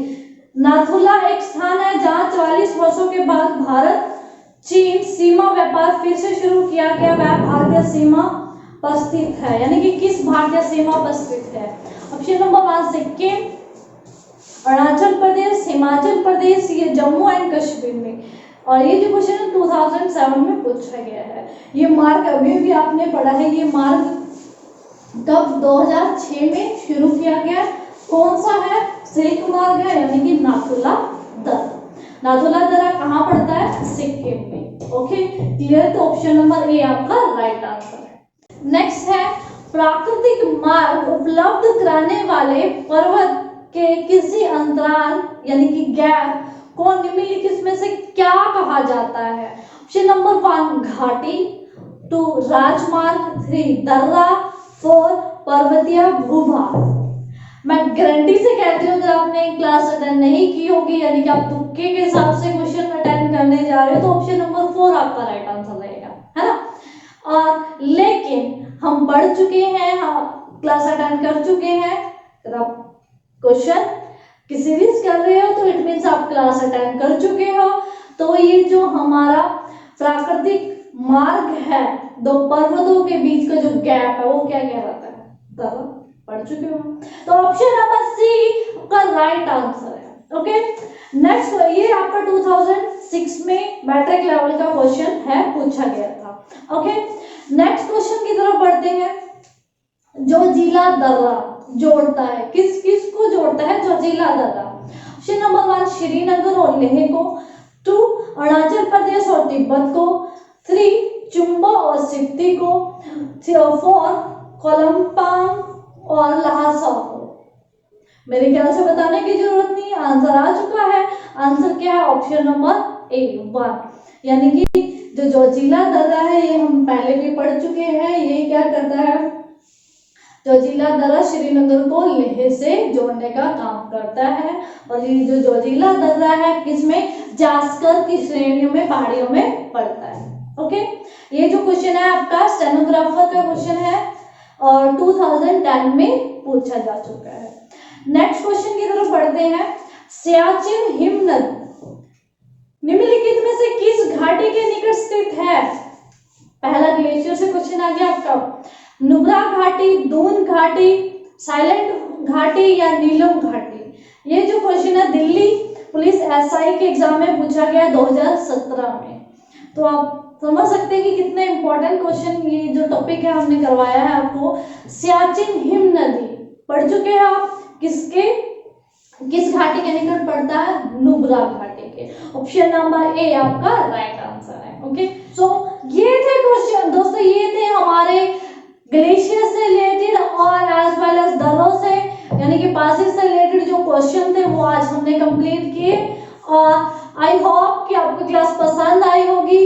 नाथुला एक स्थान है जहाँ 44 वर्षों के बाद भारत चीन सीमा व्यापार फिर से शुरू किया गया, वह भारतीय सीमा पर स्थित है, यानी कि किस भारतीय सीमा पर स्थित है? ऑप्शन नंबर 1 सिक्किम, अरुणाचल प्रदेश, हिमाचल प्रदेश, ये जम्मू एंड कश्मीर में। और ये जो क्वेश्चन है 2007 में पूछा गया है। ये मार्ग अभी भी आपने पढ़ा है, ये मार्ग कब 2006 में शुरू किया गया, कौन सा है? सिल्क मार्ग है, यानी कि नाथुला दर्रा। नाथुला दर्रा कहाँ पड़ता है? सिक्किम में। Okay, clear? तो ऑप्शन नंबर ए आपका राइट आंसर है। नेक्स्ट है प्राकृतिक मार्ग उपलब्ध कराने वाले पर्वत के किसी अंतराल यानी कि गैप को निम्नलिखित में से क्या कहा जाता है? ऑप्शन नंबर 1 घाटी, 2 राजमार्ग, 3 दर्रा, 4 पर्वतीय भूभाग। मैं गारंटी से कहती हूँ अगर आपने क्लास अटेंड नहीं की होगी, यानी कि आप तुक्के के हिसाब से क्वेश्चन अटेंड करने जा रहे हो, तो ऑप्शन नंबर 4 आपका राइट आंसर रहेगा, है ना? और लेकिन हम पढ़ चुके हैं, हम क्लास अटेंड कर चुके हैं, अगर आप क्वेश्चन की सीरीज कर रहे हो तो इट मीन्स आप क्लास अटेंड कर चुके हो। तो ये जो हमारा प्राकृतिक मार्ग है, दो पर्वतों के बीच का जो गैप है, वो क्या कहलाता है? दर्रा। पढ़ चुके हो। तो ऑप्शन नंबर सी का राइट आंसर है। ओके, नेक्स्ट ये आपका 2006 में मैट्रिक लेवल का क्वेश्चन है, पूछा गया था। ओके, नेक्स्ट क्वेश्चन की तरफ बढ़ते हैं। जोजिला दर्रा जोड़ता है, किस किस को जोड़ता है जोजिला दर्रा? ऑप्शन नंबर 1 श्रीनगर और लेह को, 2 अरुणाचल प्रदेश और तिब्बत को, 3 चुम्बा और सिप्ती को, 4 कोलंपांग और लहासा को। मेरे ख्याल से बताने की जरूरत नहीं, आंसर आ चुका है। आंसर क्या है? ऑप्शन नंबर ए 1, यानी कि जो जोजिला दर्रा है ये हम पहले भी पढ़ चुके हैं। ये क्या करता है? जोजिला दर्रा श्रीनगर को लेह से जोड़ने का काम करता है। और ये जो जोजिला दर्रा है किसमें? जास्कर की श्रेणियों में, पहाड़ियों में पड़ता है। ओके, ये जो क्वेश्चन है आपका स्टेनोग्राफर का क्वेश्चन है और 2010 में पूछा जा चुका है। नेक्स्ट क्वेश्चन की तरफ बढ़ते हैं। सियाचिन हिमनद निम्नलिखित में से किस घाटी के निकट स्थित है? पहला ग्लेशियर से क्वेश्चन आ गया आपका। नुब्रा घाटी, दून घाटी, साइलेंट घाटी या नीलम घाटी? ये जो क्वेश्चन है दिल्ली पुलिस एसआई के एग्जाम में पूछा गया 2017 में। तो आप समझ सकते हैं कि कितने इंपॉर्टेंट क्वेश्चन ये जो टॉपिक है हमने करवाया है आपको। सियाचिन हिम नदी पढ़ चुके हैं आप, किस घाटी के निकट पड़ता है? नुब्रा घाटी के। ऑप्शन नंबर ए आपका राइट आंसर है। ओके, सो ये थे क्वेश्चन दोस्तों, ये थे हमारे ग्लेशियर से रिलेटेड और एज वेल एज दर्रों से यानी कि पासेज से रिलेटेड जो क्वेश्चन थे वो आज हमने कंप्लीट किए। और आई होप कि आपको क्लास पसंद आई होगी।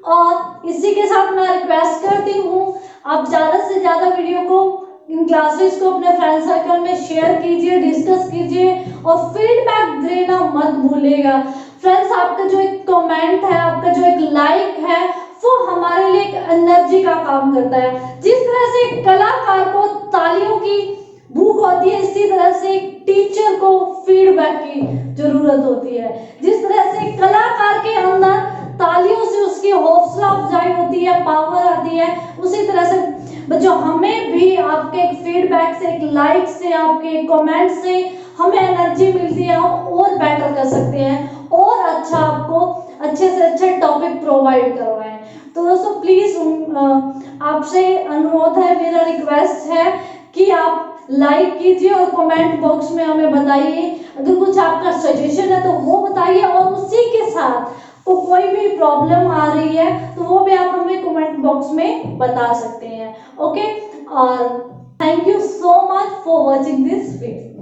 और इसी के साथ मैं रिक्वेस्ट करती हूँ आप ज़्यादा से ज़्यादा वीडियो को, इन क्लासेस को अपने फ्रेंड सर्कल में शेयर कीजिए, डिस्कस कीजिए और फीडबैक देना मत भूलिएगा। फ्रेंड्स, आपका जो एक कमेंट है, आपका जो एक लाइक है, वो हमारे लिए एक एनर्जी का काम करता है। जिस तरह से एक कलाकार को तालियों की भूख होती है, इसी तरह से एक टीचर को फीडबैक की जरूरत होती है। जिस तरह से कलाकार के अंदर तालियों से उसकी हौसला अफजाई होती है, पावर आती है, उसी तरह से बच्चों हमें भी आपके एक फीडबैक से, एक लाइक से, आपके कमेंट से हमें एनर्जी मिलती है, हम और बेटर कर सकते हैं और अच्छा आपको अच्छे से अच्छे टॉपिक प्रोवाइड करवाएं। तो दोस्तों प्लीज आपसे अनुरोध है, मेरा रिक्वेस्ट है कि आप लाइक कीजिए और कमेंट बॉक्स में हमें बताइए, अगर कुछ आपका सजेशन है तो वो बताइए, और उसी के साथ तो कोई भी प्रॉब्लम आ रही है तो वो भी आप हमें कमेंट बॉक्स में बता सकते हैं। ओके, और thank you so much for watching this video.